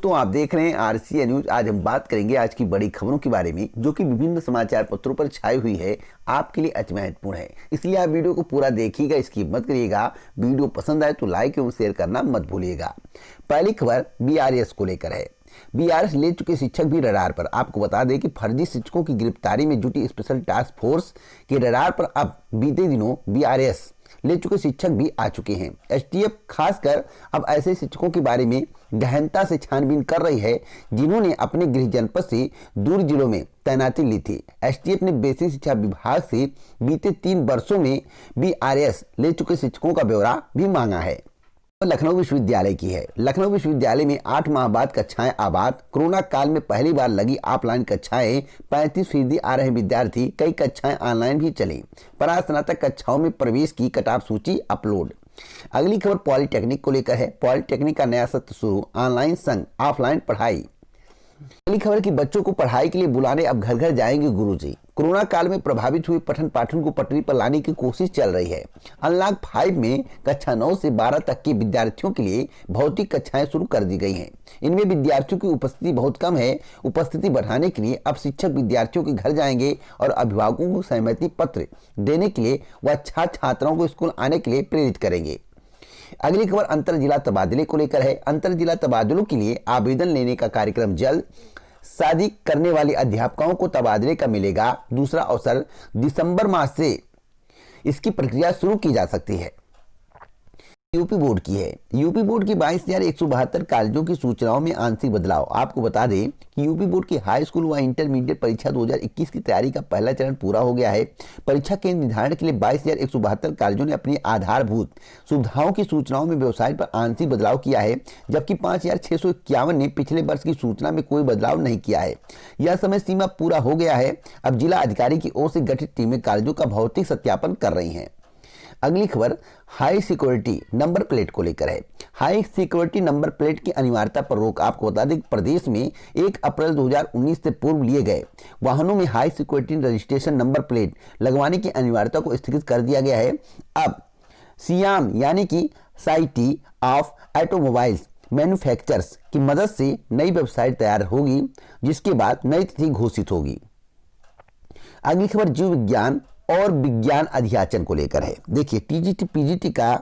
दोस्तों, आप देख रहे हैं आरसीए न्यूज। आज हम बात करेंगे आज की बड़ी खबरों के बारे में जो कि विभिन्न समाचार पत्रों पर छाई हुई है, आपके लिए अति महत्वपूर्ण है। इसलिए आप वीडियो को पूरा देखिएगा, स्किप मत करिएगा। वीडियो पसंद आए तो लाइक एवं शेयर करना मत भूलिएगा। पहली खबर बीआरएस को लेकर है। बीआरएस ले चुके शिक्षक भी रडार पर। आपको बता दें कि फर्जी शिक्षकों की गिरफ्तारी में जुटी स्पेशल टास्क फोर्स के रडार पर अब बीते दिनों बीआरएस ले चुके शिक्षक भी आ चुके हैं। एसटीएफ खासकर अब ऐसे शिक्षकों के बारे में गहनता से छानबीन कर रही है जिन्होंने अपने गृह जनपद से दूर जिलों में तैनाती ली थी। एसटीएफ ने बेसिक शिक्षा विभाग से बीते 3 वर्षों में बीआरएस ले चुके शिक्षकों का ब्यौरा भी मांगा है। लखनऊ विश्वविद्यालय की है। लखनऊ विश्वविद्यालय में 8 माह बाद कक्षाएं आबाद। कोरोना काल में पहली बार लगी ऑफलाइन कक्षाएं। 35% आ रहे विद्यार्थी। कई कक्षाएं ऑनलाइन भी चली। स्नातक कक्षाओं में प्रवेश की कटऑफ सूची अपलोड। अगली खबर पॉलिटेक्निक को लेकर है। पॉलिटेक्निक का नया सत्र शुरू। ऑनलाइन संग ऑफलाइन पढ़ाई। अगली खबर कि बच्चों को पढ़ाई के लिए बुलाने अब घर घर जाएंगे गुरुजी। कोरोना काल में प्रभावित हुए पठन पाठन को पटरी पर लाने की कोशिश चल रही है। अनलॉक 5 में कक्षा 9 से 12 तक के विद्यार्थियों के लिए भौतिक कक्षाएं शुरू कर दी गई हैं। इनमें विद्यार्थियों की उपस्थिति बहुत कम है। उपस्थिति बढ़ाने के लिए अब शिक्षक विद्यार्थियों के घर जाएंगे और अभिभावकों को सहमति पत्र देने के लिए व छात्र छात्राओं को स्कूल आने के लिए प्रेरित करेंगे। अगली खबर अंतर जिला तबादले को लेकर है। अंतर जिला तबादलों के लिए आवेदन लेने का कार्यक्रम जल्द। शादी करने वाले अध्यापकों को तबादले का मिलेगा दूसरा अवसर। दिसंबर माह से इसकी प्रक्रिया शुरू की जा सकती है। यूपी बोर्ड की है। यूपी बोर्ड की 22,172 कॉलेजों की सूचनाओं में आंशिक बदलाव। आपको बता दें कि यूपी बोर्ड की हाई स्कूल व इंटरमीडिएट परीक्षा 2021 की तैयारी का पहला चरण पूरा हो गया है। परीक्षा के निर्धारण के लिए 22,172 कॉलेजों ने अपनी आधारभूत सुविधाओं की सूचनाओं में वेबसाइट पर आंशिक बदलाव किया है, जबकि 5,651 ने पिछले वर्ष की सूचना में कोई बदलाव नहीं किया है। यह समय सीमा पूरा हो गया है। अब जिला अधिकारी की ओर से गठित टीमें कॉलेजों का भौतिक सत्यापन कर रही हैं। अगली खबर हाई सिक्योरिटी नंबर प्लेट को लेकर है। हाई सिक्योरिटी नंबर प्लेट की अनिवार्यता पर रोक। आपको बता दें प्रदेश में 1 अप्रैल 2019 से पूर्व लिए गए वाहनों में high security registration number plate लगवाने की अनिवार्यता को स्थगित कर दिया गया है। अब सियाम यानी कि सोसाइटी ऑफ ऑटोमोबाइल्स मैन्युफैक्चरर्स की मदद से नई वेबसाइट तैयार होगी, जिसके बाद नई तिथि घोषित होगी। अगली खबर जीव विज्ञान और विज्ञान अध्याचन को लेकर है। देखिए टीजीटी पीजीटी का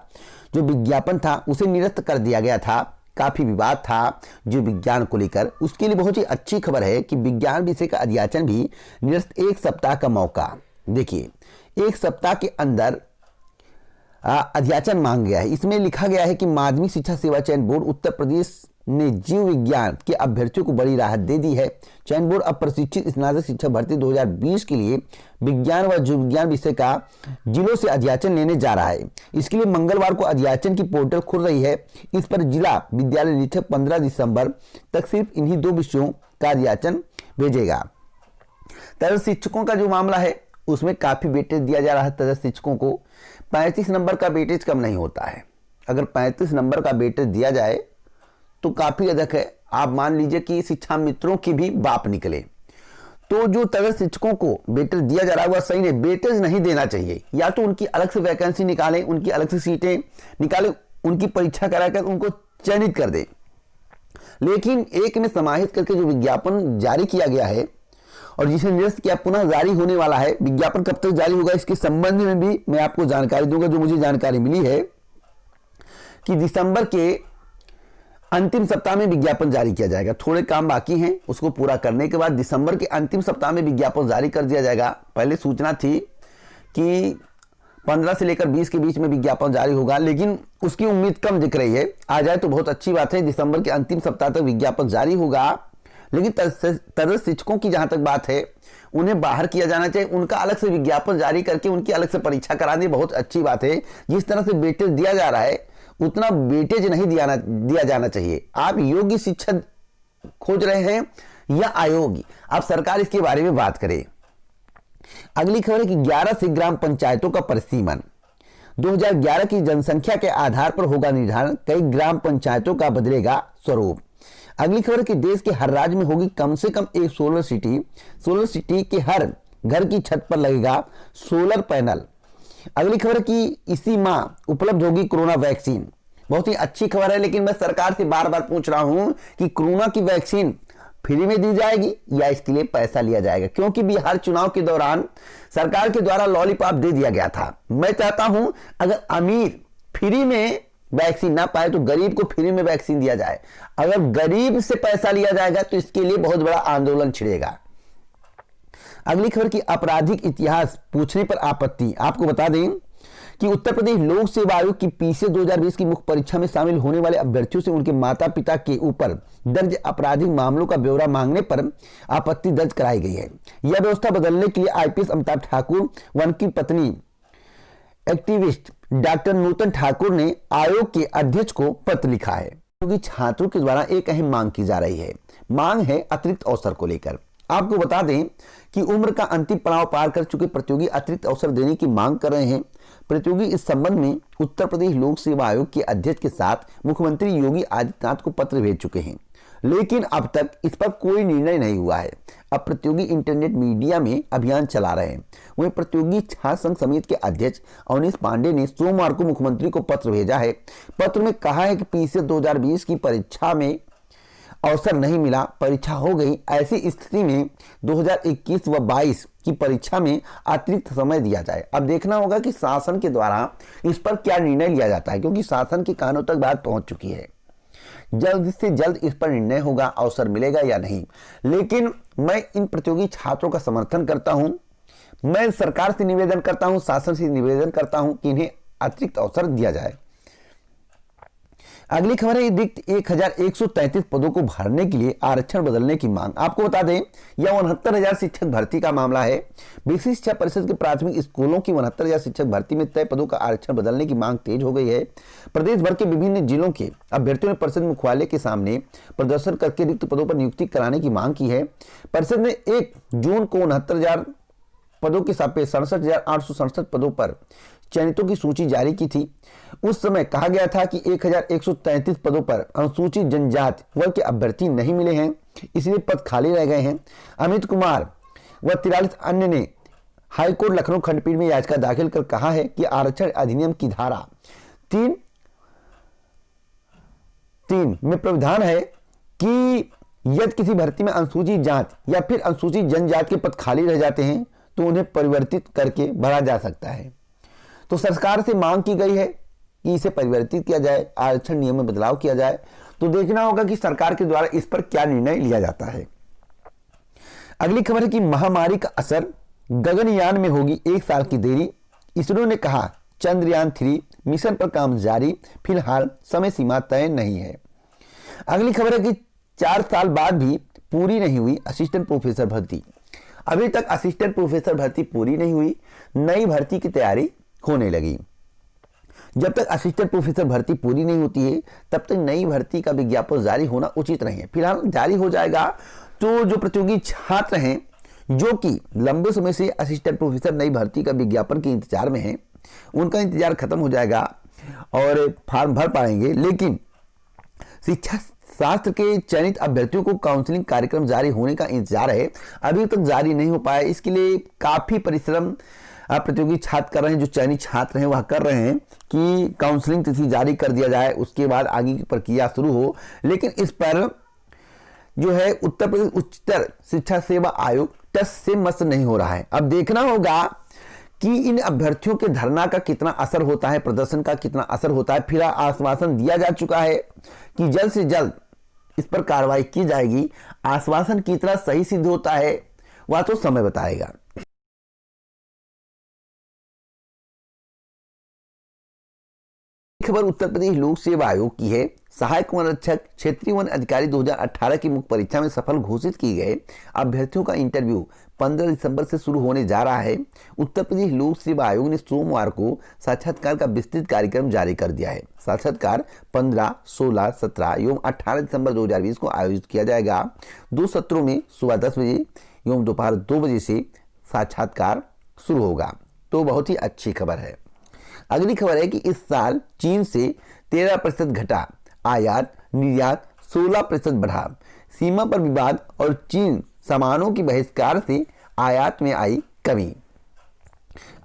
जो विज्ञापन था उसे निरस्त कर दिया गया था। काफी विवाद था जीव विज्ञान को लेकर। उसके लिए बहुत ही अच्छी खबर है कि विज्ञान विषय का अध्याचन भी निरस्त। 1 सप्ताह का मौका। देखिए 1 सप्ताह के अंदर अध्याचन मांग गया है। इसमें लिखा गया है कि माध्यमिक शिक्षा सेवा चयन बोर्ड उत्तर प्रदेश ने जीव विज्ञान के अभ्यर्थियों को बड़ी राहत दे दी है। चयन बोर्ड अब प्रशिक्षित स्नातक शिक्षक भर्ती 2020 के लिए विज्ञान व जीव विज्ञान विषय का जिलों से अध्याचन लेने जा रहा है। इसके लिए मंगलवार को अध्याचन की पोर्टल खुल रही है। इस पर जिला विद्यालय निरीक्षक 15 दिसंबर तक सिर्फ इन्हीं 2 विषयों का अध्याचन भेजेगा। तदर्थ शिक्षकों का जो मामला है उसमें काफी वेटेज दिया जा रहा है। तदर्थ शिक्षकों को 35 नंबर का वेटेज कम नहीं होता है। अगर 35 नंबर का वेटेज दिया जाए तो काफी अधिक है। आप मान लीजिए कि शिक्षा मित्रों की भी बाप निकले, तो जो तदर्थ शिक्षकों को वेटेज दिया जा रहा है वह सही नहीं। वेटेज नहीं देना चाहिए। या तो उनकी अलग से वैकेंसी निकालें, उनकी अलग से सीटें निकालें, उनकी परीक्षा कराकर उनको चयनित कर दें। लेकिन एक में समाहित करके जो विज्ञापन जारी किया गया है और जिसे निरस्त किया पुनः जारी होने वाला है। विज्ञापन कब तक जारी होगा इसके संबंध में भी मैं आपको जानकारी दूंगा। जो मुझे जानकारी मिली है कि दिसंबर के अंतिम सप्ताह में विज्ञापन जारी किया जाएगा। थोड़े काम बाकी हैं, उसको पूरा करने के बाद दिसंबर के अंतिम सप्ताह में विज्ञापन जारी कर दिया जाएगा। पहले सूचना थी कि 15 से लेकर 20 के बीच में विज्ञापन जारी होगा, लेकिन उसकी उम्मीद कम दिख रही है। आ जाए तो बहुत अच्छी बात है। दिसंबर के अंतिम सप्ताह तक विज्ञापन जारी होगा। लेकिन तदर्थ शिक्षकों की जहां तक बात है उन्हें बाहर किया जाना चाहिए। उनका अलग से विज्ञापन जारी करके उनकी अलग से परीक्षा करानी बहुत अच्छी बात है। जिस तरह से वेटेज दिया जा रहा है उतना वेटेज नहीं दिया जाना चाहिए। आप योग्य शिक्षक खोज रहे हैं या अयोग्य, आप सरकार इसके बारे में बात करें। अगली खबर है कि 11 से ग्राम पंचायतों का परिसीमन। 2011 की जनसंख्या के आधार पर होगा निर्धारण। कई ग्राम पंचायतों का बदलेगा स्वरूप। अगली खबर है कि देश के हर राज्य में होगी कम से कम एक सोलर सिटी। सोलर सिटी के हर घर की छत पर लगेगा सोलर पैनल। अगली खबर है कि इसी माह उपलब्ध होगी कोरोना वैक्सीन। बहुत ही अच्छी खबर है, लेकिन मैं सरकार से बार बार पूछ रहा हूं कि कोरोना की वैक्सीन फ्री में दी जाएगी या इसके लिए पैसा लिया जाएगा, क्योंकि बिहार चुनाव के दौरान सरकार के द्वारा लॉलीपॉप दे दिया गया था। मैं चाहता हूं अगर अमीर फ्री में वैक्सीन ना पाए तो गरीब को फ्री में वैक्सीन दिया जाए। अगर गरीब से पैसा लिया जाएगा तो इसके लिए बहुत बड़ा आंदोलन छिड़ेगा। अगली खबर की आपराधिक इतिहास पूछने पर आपत्ति। आपको बता दें कि उत्तर प्रदेश लोक सेवा आयोग की पीसीएस 2020 की मुख्य परीक्षा में शामिल होने वाले अभ्यर्थियों से उनके माता पिता के ऊपर दर्ज आपराधिक मामलों का ब्यौरा मांगने पर आपत्ति दर्ज कराई गई है। यह व्यवस्था बदलने के लिए आईपीएस अमिताभ ठाकुर व उनकी पत्नी एक्टिविस्ट डॉक्टर नूतन ठाकुर ने आयोग के अध्यक्ष को पत्र लिखा है, क्योंकि छात्रों के द्वारा एक अहम मांग की जा रही है। मांग है अतिरिक्त अवसर को लेकर। आपको बता दें कि उम्र का अंतिम पड़ाव पार कर चुके प्रतियोगी अतिरिक्त अवसर देने की मांग कर रहे हैं। प्रतियोगी इस संबंध में उत्तर प्रदेश लोक सेवा आयोग के अध्यक्ष के साथ मुख्यमंत्री योगी आदित्यनाथ को पत्र भेज चुके हैं, लेकिन अब तक इस पर कोई निर्णय नहीं हुआ है। अब प्रतियोगी इंटरनेट मीडिया में अभियान चला रहे हैं। वहीं प्रतियोगी छात्र संघ समिति के अध्यक्ष अवनीश पांडे ने सोमवार को मुख्यमंत्री को पत्र भेजा है। पत्र में कहा है कि पीसीएस 2020 की परीक्षा में अवसर नहीं मिला, परीक्षा हो गई। ऐसी स्थिति में 2021 व 22 की परीक्षा में अतिरिक्त समय दिया जाए। अब देखना होगा कि शासन के द्वारा इस पर क्या निर्णय लिया जाता है, क्योंकि शासन के कानों तक बात पहुंच चुकी है। जल्द से जल्द इस पर निर्णय होगा, अवसर मिलेगा या नहीं। लेकिन मैं इन प्रतियोगी छात्रों का समर्थन करता हूं। मैं सरकार से निवेदन करता हूं, शासन से निवेदन करता हूं कि इन्हें अतिरिक्त अवसर दिया जाए। अगली खबर है रिक्त 1133 पदों को भरने के लिए आरक्षण बदलने की मांग। आपको बता दें यह 69,000 शिक्षक भर्ती का मामला है। विशेष शिक्षा परिषद के प्राथमिक स्कूलों की 69,000 शिक्षक भर्ती में तय पदों का आरक्षण बदलने की मांग तेज हो गई है। प्रदेश भर के विभिन्न जिलों के अभ्यर्थियों ने परिषद मुख्यालय के सामने प्रदर्शन करके रिक्त पदों पर नियुक्ति कराने की मांग की है। परिषद ने 1 जून को 69,000 पदों के सापेक्ष 67,867 पदों पर चयनितों की सूची जारी की थी। उस समय कहा गया था कि 1133 पदों पर अनुसूचित जनजाति वर्ग के अभ्यर्थी नहीं मिले हैं, इसलिए पद खाली रह गए हैं। अमित कुमार व 43 अन्य ने हाईकोर्ट लखनऊ खंडपीठ में याचिका दाखिल कर कहा है कि आरक्षण अधिनियम की धारा 3 में प्रावधान है कि यदि किसी भर्ती में अनुसूचित जाति या फिर अनुसूचित जनजाति के पद खाली रह जाते हैं तो उन्हें परिवर्तित करके भरा जा सकता है। तो सरकार से मांग की गई है कि इसे परिवर्तित किया जाए, आरक्षण नियम में बदलाव किया जाए। तो देखना होगा कि सरकार के द्वारा इस पर क्या निर्णय लिया जाता है। अगली खबर है कि महामारी का असर, गगनयान में होगी 1 साल की देरी। इसरो ने कहा चंद्रयान 3 मिशन पर काम जारी, फिलहाल समय सीमा तय नहीं है। अगली खबर है कि 4 साल बाद भी पूरी नहीं हुई असिस्टेंट प्रोफेसर भर्ती। अभी तक असिस्टेंट प्रोफेसर भर्ती पूरी नहीं हुई, नई भर्ती की तैयारी होने लगी। जब तक असिस्टेंट प्रोफेसर भर्ती पूरी नहीं होती है तब तक नई भर्ती का विज्ञापन जारी होना उचित नहीं है। फिलहाल जारी हो जाएगा तो जो प्रतियोगी छात्र हैं जो कि लंबे समय से असिस्टेंट प्रोफेसर नई भर्ती का विज्ञापन के इंतजार में हैं, उनका इंतजार खत्म हो जाएगा और फॉर्म भर पाएंगे। लेकिन शिक्षा शास्त्र के चयनित अभ्यर्थियों को काउंसलिंग कार्यक्रम जारी होने का इंतजार है, अभी तक जारी नहीं हो पाया। इसके लिए काफी परिश्रम प्रतियोगी छात्र कर रहे हैं, जो चयनित छात्र हैं वह कर रहे हैं कि काउंसलिंग तिथि जारी कर दिया जाए, उसके बाद आगे की प्रक्रिया शुरू हो। लेकिन इस पर जो है उत्तर प्रदेश उच्चतर शिक्षा सेवा आयोग टस से मस नहीं हो रहा है। अब देखना होगा कि इन अभ्यर्थियों के धरना का कितना असर होता है, प्रदर्शन का कितना असर होता है। फिर आश्वासन दिया जा चुका है कि जल्द से जल्द इस पर कार्रवाई की जाएगी। आश्वासन कितना सही सिद्ध होता है वह तो समय बताएगा। खबर उत्तर प्रदेश लोक सेवा आयोग की है। सहायक वन रक्षक क्षेत्रीय वन अधिकारी 2018 की मुख्य परीक्षा में सफल घोषित किए गए अभ्यर्थियों का इंटरव्यू 15 दिसंबर से शुरू होने जा रहा है। उत्तर प्रदेश लोक सेवा आयोग ने सोमवार को साक्षात्कार का विस्तृत कार्यक्रम जारी कर दिया है। साक्षात्कार 15, 16, 17 एवं 18 दिसंबर 2020 को आयोजित किया जाएगा। 2 सत्रों में सुबह 10 बजे एवं दोपहर 2 बजे से साक्षात्कार शुरू होगा। तो बहुत ही अच्छी खबर है। अगली खबर है कि इस साल चीन से 13% घटा, आयात निर्यात 16% बढ़ा। सीमा पर विवाद और चीन सामानों की बहिष्कार से आयात में आई कमी।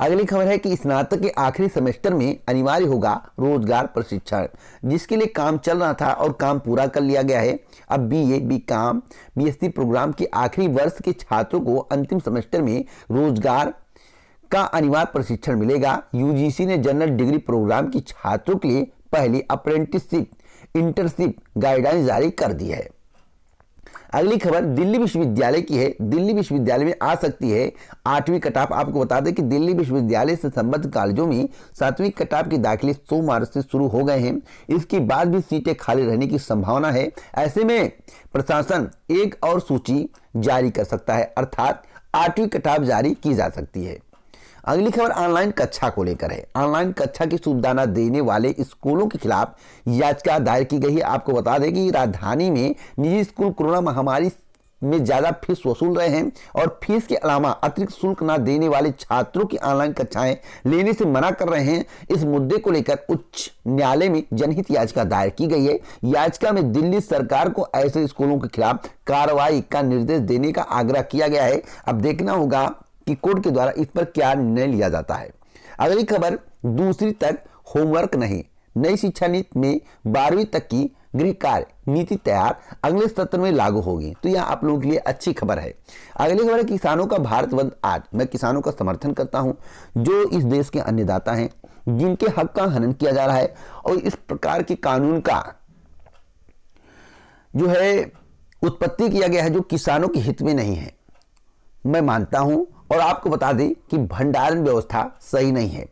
अगली खबर है कि स्नातक के आखिरी सेमेस्टर में अनिवार्य होगा रोजगार प्रशिक्षण, जिसके लिए काम चल रहा था और काम पूरा कर लिया गया है। अब बीए, बीकॉम, बीएससी प्रोग्राम के आखिरी वर्ष के छात्रों को अंतिम सेमेस्टर में रोजगार का अनिवार्य प्रशिक्षण मिलेगा। यूजीसी ने जनरल डिग्री प्रोग्राम के छात्रों के लिए पहली अप्रेंटिसशिप इंटर्नशिप गाइडलाइन जारी कर दी है। अगली खबर दिल्ली विश्वविद्यालय की है। दिल्ली विश्वविद्यालय में आ सकती है 8वीं कटाप। आपको बता दें कि दिल्ली विश्वविद्यालय से संबद्ध कॉलेजों में 7वीं कटाप के दाखिले सोमवार से शुरू हो गए हैं। इसके बाद भी सीटें खाली रहने की संभावना है। ऐसे में प्रशासन एक और सूची जारी कर सकता है, अर्थात 8वीं कटाप जारी की जा सकती है। अगली खबर ऑनलाइन कक्षा को लेकर है। ऑनलाइन कक्षा की सुविधा न देने वाले स्कूलों के खिलाफ याचिका दायर की गई है। आपको बता दें कि राजधानी में निजी स्कूल कोरोना महामारी में ज्यादा फीस वसूल रहे हैं और फीस के अलावा अतिरिक्त शुल्क न देने वाले छात्रों की ऑनलाइन कक्षाएं लेने से मना कर रहे हैं। इस मुद्दे को लेकर उच्च न्यायालय में जनहित याचिका दायर की गई है। याचिका में दिल्ली सरकार को ऐसे स्कूलों के खिलाफ कार्रवाई का निर्देश देने का आग्रह किया गया है। अब देखना होगा कि कोर्ट के द्वारा इस पर क्या निर्णय लिया जाता है। अगली खबर दूसरी तक होमवर्क नहीं, नई शिक्षा नीति में 12वीं तक की गृह कार्य नीति तैयार, अगले सत्र में लागू होगी। तो यह आप लोगों के लिए अच्छी खबर है। अगली खबर है किसानों का भारत बंद आज। मैं किसानों का समर्थन करता हूं, जो इस देश के अन्नदाता हैं, जिनके हक का हनन किया जा रहा है और इस प्रकार के कानून का जो है उत्पत्ति किया गया है जो किसानों के हित में नहीं है। मैं मानता हूं और आपको बता दें कि भंडारण व्यवस्था सही नहीं है।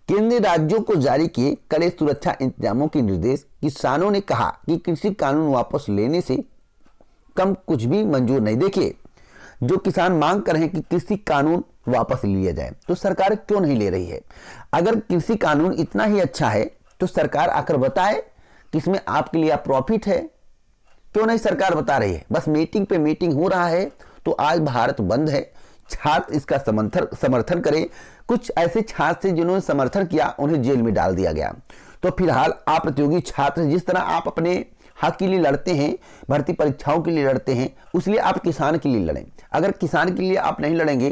केंद्र ने राज्यों को जारी किए कड़े सुरक्षा इंतजामों के निर्देश। किसानों ने कहा कि कृषि कानून वापस लेने से कम कुछ भी मंजूर नहीं। देखिए, जो किसान मांग कर रहे हैं कि कृषि कानून वापस लिया जाए, तो सरकार क्यों नहीं ले रही है? अगर कृषि कानून इतना ही अच्छा है तो सरकार आकर बताए कि इसमें आपके लिए प्रॉफिट है। क्यों नहीं सरकार बता रही है? बस मीटिंग पे मीटिंग हो रहा है। तो आज भारत बंद है, छात्र इसका समर्थन करें। कुछ ऐसे छात्र थे जिन्होंने समर्थन किया, उन्हें जेल में डाल दिया गया। तो फिलहाल आप प्रतियोगी छात्र, जिस तरह आप अपने हक के लिए लड़ते हैं, भर्ती परीक्षाओं के लिए लड़ते हैं, उसलिए आप किसान के लिए लड़ें। अगर किसान के लिए आप नहीं लड़ेंगे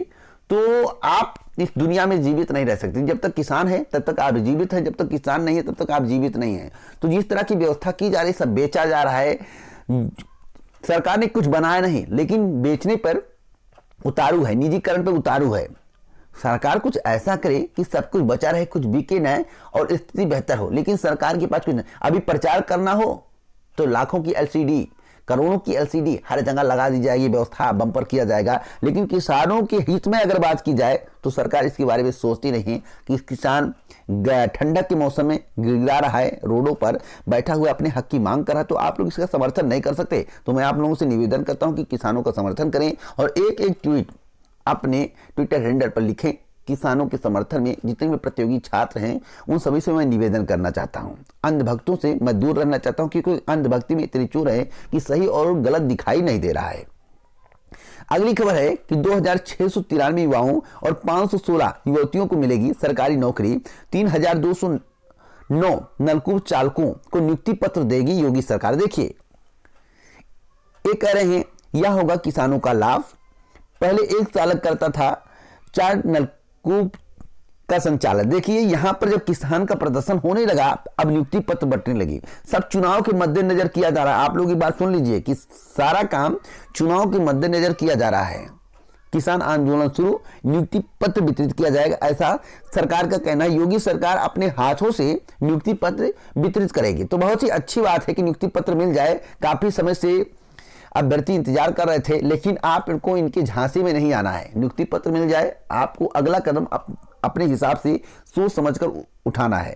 तो आप इस दुनिया में जीवित नहीं रह सकते। जब तक किसान है तब तक आप जीवित हैं, जब तक किसान नहीं है तब तक आप जीवित नहीं हैं। तो जिस तरह की व्यवस्था की जा रही है, सब बेचा जा रहा है। सरकार ने कुछ बनाया नहीं, लेकिन बेचने पर उतारू है, निजीकरण पे उतारू है। सरकार कुछ ऐसा करे कि सब कुछ बचा रहे, कुछ बिके न और स्थिति बेहतर हो। लेकिन सरकार के पास कुछ नहीं। अभी प्रचार करना हो तो लाखों की एलसीडी, करोड़ों की एलसीडी हर जगह लगा दी जाएगी, व्यवस्था बम्पर किया जाएगा। लेकिन किसानों के हित में अगर बात की जाए तो सरकार इसके बारे में सोचती नहीं है कि किसान ठंडक के मौसम में गिरा रहा है, रोडों पर बैठा हुआ अपने हक की मांग कर रहा है। तो आप लोग इसका समर्थन नहीं कर सकते। तो मैं आप लोगों से निवेदन करता हूं कि किसानों का समर्थन करें और एक एक ट्वीट अपने ट्विटर हैंडल पर लिखें किसानों के समर्थन में। जितने भी प्रतियोगी छात्र हैं उन सभी से मैं निवेदन करना चाहता हूं। अंधभक्तों से मैं दूर रहना चाहता हूं, क्योंकि अंधभक्ति में इतनी चूर है कि सही और गलत दिखाई नहीं दे रहा है। अगली खबर है कि 2693 युवाओं और 516 युवतियों को मिलेगी सरकारी नौकरी। 3209 नलकूप चालकों को नियुक्ति पत्र देगी योगी सरकार। देखिए, ये कह रहे हैं यह होगा किसानों का लाभ। पहले एक चालक करता था 4 नलकूप का संचालन। देखिए, यहां पर जब किसान का प्रदर्शन होने लगा, अब नियुक्ति पत्र बंटने लगी। सब चुनाव के मद्देनजर किया जा रहा है। आप लोग ये बात सुन लीजिए कि सारा काम चुनाव के मद्देनजर किया जा रहा है। किसान आंदोलन शुरू, नियुक्ति पत्र वितरित किया जाएगा, ऐसा सरकार का कहना है। योगी सरकार अपने हाथों से नियुक्ति पत्र वितरित करेगी। तो बहुत ही अच्छी बात है कि नियुक्ति पत्र मिल जाए। काफी समय से अभ्यर्थी इंतजार कर रहे थे, लेकिन आप इनको इनके झांसे में नहीं आना है। नियुक्ति पत्र मिल जाए, आपको अगला कदम अपने हिसाब से सोच समझकर उठाना है।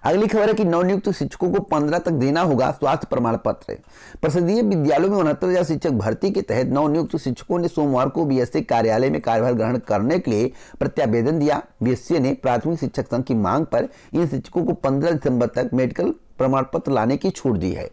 अगली खबर है कि नवनियुक्त शिक्षकों को 15 तक देना होगा स्वास्थ्य प्रमाण पत्र। परिषदीय विद्यालयों में 69,000 शिक्षक भर्ती के तहत नवनियुक्त शिक्षकों ने सोमवार को बीएससी कार्यालय में कार्यभार ग्रहण करने के लिए प्रत्यावेदन दिया। बीएससी ने प्राथमिक शिक्षक संघ की मांग पर इन शिक्षकों को 15 दिसंबर तक मेडिकल प्रमाण पत्र लाने की छूट दी है।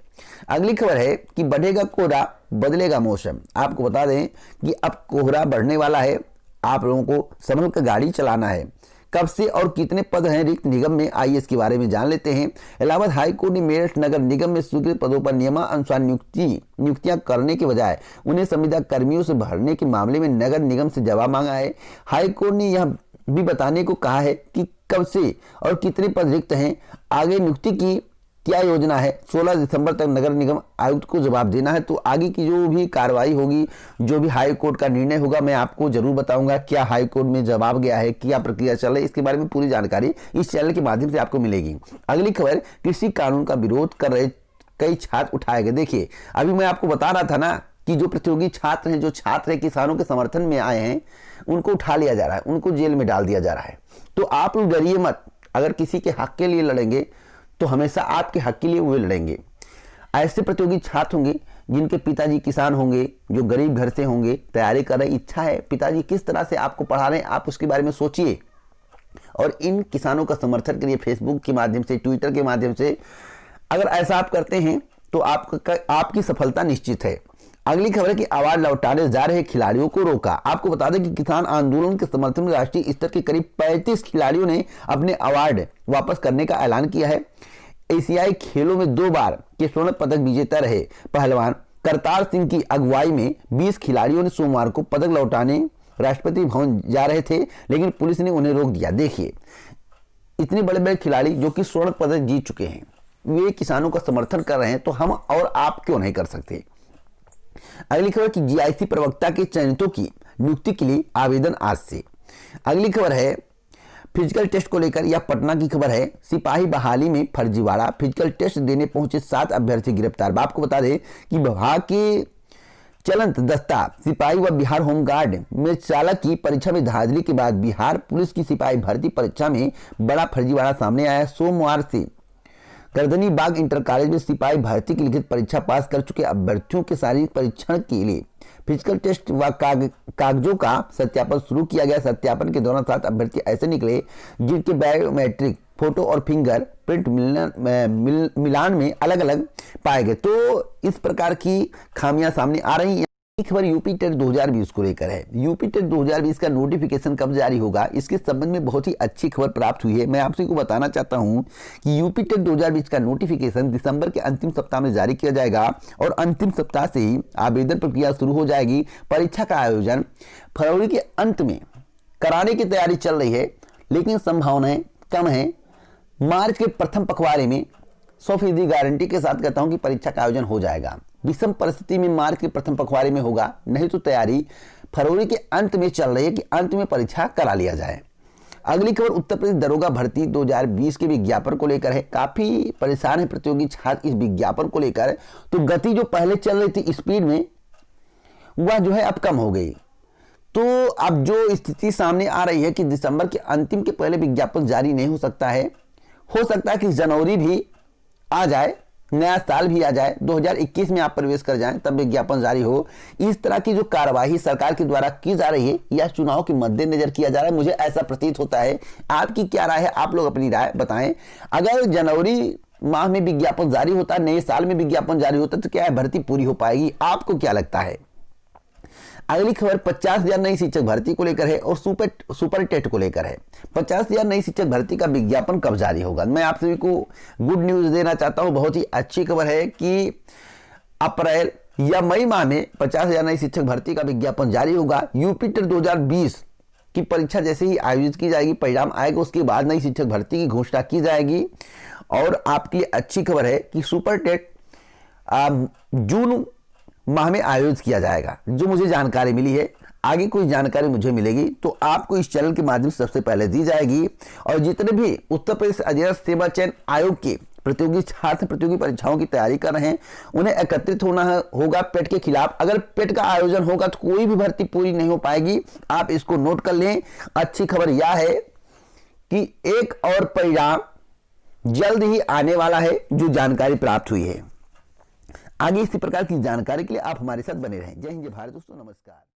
अगली खबर है कि बढ़ेगा कोहरा, बदलेगा मौसम। आपको बता दें कि अब कोहरा बढ़ने वाला है। आप लोगों को संभल कर गाड़ी चलाना है। कब से और कितने पद हैं रिक्त निगम में, आइए इसके बारे में जान लेते हैं। इलाहाबाद हाईकोर्ट ने मेरठ नगर निगम में स्वीकृत पदों पर नियमानुसार नियुक्तियां करने के बजाय उन्हें संविदा कर्मियों से भरने के मामले में नगर निगम से जवाब मांगा है। हाईकोर्ट ने यह भी बताने को कहा है कि कब से और कितने पद रिक्त हैं, आगे नियुक्ति की क्या योजना है। 16 दिसंबर तक नगर निगम आयुक्त को जवाब देना है। तो आगे की जो भी कार्रवाई होगी, जो भी हाई कोर्ट का निर्णय होगा, मैं आपको जरूर बताऊंगा। क्या हाई कोर्ट में जवाब गया है, क्या प्रक्रिया चल रही है, इसके बारे में पूरी जानकारी इस चैनल के माध्यम से आपको मिलेगी। अगली खबर, कृषि कानून का विरोध कर रहे कई छात्र उठाए गए। देखिए, अभी मैं आपको बता रहा था ना कि जो प्रतियोगी छात्र हैं, जो छात्र हैं किसानों के समर्थन में आए हैं, उनको उठा लिया जा रहा है, उनको जेल में डाल दिया जा रहा है। तो आप लोग डरिए मत, अगर किसी के हक के लिए लड़ेंगे तो हमेशा आपके हक के लिए वो लड़ेंगे। ऐसे प्रतियोगी छात्र होंगे जिनके पिताजी किसान होंगे, जो गरीब घर से होंगे, तैयारी कर रहे, इच्छा है, पिताजी किस तरह से आपको पढ़ा रहे हैं, आप उसके बारे में सोचिए। और इन किसानों का समर्थन करिए फेसबुक के माध्यम से, ट्विटर के माध्यम से। अगर ऐसा आप करते हैं तो आपकी सफलता निश्चित है। अगली खबर है कि अवार्ड लौटाने जा रहे खिलाड़ियों को रोका। आपको बता दें कि किसान आंदोलन के समर्थन में राष्ट्रीय स्तर के करीब 35 खिलाड़ियों ने अपने अवार्ड वापस करने का ऐलान किया है। एशियाई खेलों में 2 बार के स्वर्ण पदक विजेता रहे पहलवान करतार सिंह की अगुवाई में 20 खिलाड़ियों ने सोमवार को पदक लौटाने राष्ट्रपति भवन जा रहे थे, लेकिन पुलिस ने उन्हें रोक दिया। देखिए, इतने बड़े बड़े खिलाड़ी जो कि स्वर्ण पदक जीत चुके हैं, वे किसानों का समर्थन कर रहे हैं, तो हम और आप क्यों नहीं कर सकते। अगली खबर कि जीआईसी प्रवक्ता के चयनितों की नियुक्ति के लिए आवेदन आज से। अगली खबर है फिजिकल टेस्ट को लेकर, यह पटना की खबर है। सिपाही बहाली में फर्जीवाड़ा, फिजिकल टेस्ट देने पहुंचे 7 अभ्यर्थी गिरफ्तार। आपको बता दें कि विभाग के चलंत दस्ता सिपाही व बिहार होमगार्ड में चालक की परीक्षा में धांधली के बाद बिहार पुलिस की सिपाही भर्ती परीक्षा में बड़ा फर्जीवाड़ा सामने आया। सोमवार से गर्दनी बाग इंटर कॉलेज में सिपाही भर्ती की लिखित परीक्षा पास कर चुके अभ्यर्थियों के शारीरिक परीक्षण के लिए फिजिकल टेस्ट व कागजों का सत्यापन शुरू किया गया। सत्यापन के दौरान 7 अभ्यर्थी ऐसे निकले जिनके बायोमेट्रिक फोटो और फिंगर प्रिंट मिलान में अलग अलग पाए गए। तो इस प्रकार की खामियां सामने आ रही हैं। खबर यूपी टेट 2020 को लेकर है। यूपी टेट 2020 का नोटिफिकेशन कब जारी होगा, इसके संबंध में बहुत ही अच्छी खबर प्राप्त हुई है। मैं आपसे को बताना चाहता हूं कि यूपी टेट 2020 का नोटिफिकेशन दिसंबर के अंतिम सप्ताह में जारी किया जाएगा और अंतिम सप्ताह से ही आवेदन प्रक्रिया शुरू हो जाएगी। परीक्षा का आयोजन फरवरी के अंत में कराने की तैयारी चल रही है, लेकिन संभावनाएं कम है। मार्च के प्रथम पखवाड़े में 100% गारंटी के साथ कहता हूं कि परीक्षा का आयोजन हो जाएगा। विषम परिस्थिति में मार्च के प्रथम पखवाड़े में होगा, नहीं तो तैयारी फरवरी के अंत में चल रही है कि अंत में परीक्षा करा लिया जाए। अगली खबर उत्तर प्रदेश दरोगा भर्ती 2020 के विज्ञापन को लेकर है। काफी परेशान है प्रतियोगी छात्र इस विज्ञापन को लेकर। तो गति जो पहले चल रही थी स्पीड में, वह जो है अब कम हो गई। तो अब जो स्थिति सामने आ रही है कि दिसंबर के अंतिम के पहले विज्ञापन जारी नहीं हो सकता है। हो सकता है कि जनवरी भी आ जाए, नया साल भी आ जाए, 2021 में आप प्रवेश कर जाएं, तब विज्ञापन जारी हो। इस तरह की जो कार्यवाही सरकार के द्वारा की जा रही है या चुनाव के मद्देनजर किया जा रहा है, मुझे ऐसा प्रतीत होता है। आपकी क्या राय है, आप लोग अपनी राय बताएं। अगर जनवरी माह में विज्ञापन जारी होता, नए साल में विज्ञापन जारी होता, तो क्या है भर्ती पूरी हो पाएगी? आपको क्या लगता है? अगली खबर 50,000 नई शिक्षक भर्ती को लेकर है और सुपर टेट को लेकर है। 50,000 नई शिक्षक भर्ती का विज्ञापन कब जारी होगा? मैं आप सभी को गुड न्यूज देना चाहता हूं। बहुत ही अच्छी खबर है कि अप्रैल या मई माह में 50,000 नई शिक्षक भर्ती का विज्ञापन जारी होगा। यूपी टेट 2020 की परीक्षा जैसे ही आयोजित की जाएगी, परिणाम आएगा, उसके बाद नई शिक्षक भर्ती की घोषणा की जाएगी। और आपके लिए अच्छी खबर है कि सुपर टेट जून माह में आयोजित किया जाएगा, जो मुझे जानकारी मिली है। आगे कोई जानकारी मुझे मिलेगी तो आपको इस चैनल के माध्यम से सबसे पहले दी जाएगी। और जितने भी उत्तर प्रदेश अधीनस्थ सेवा चयन आयोग के प्रतियोगी छात्र प्रतियोगी परीक्षाओं की तैयारी कर रहे हैं, उन्हें एकत्रित होना होगा पेट के खिलाफ। अगर पेट का आयोजन होगा तो कोई भी भर्ती पूरी नहीं हो पाएगी, आप इसको नोट कर लें। अच्छी खबर यह है कि एक और परिणाम जल्द ही आने वाला है, जो जानकारी प्राप्त हुई है। आगे इसी प्रकार की जानकारी के लिए आप हमारे साथ बने रहें। जय हिंद, जय भारत दोस्तों, नमस्कार।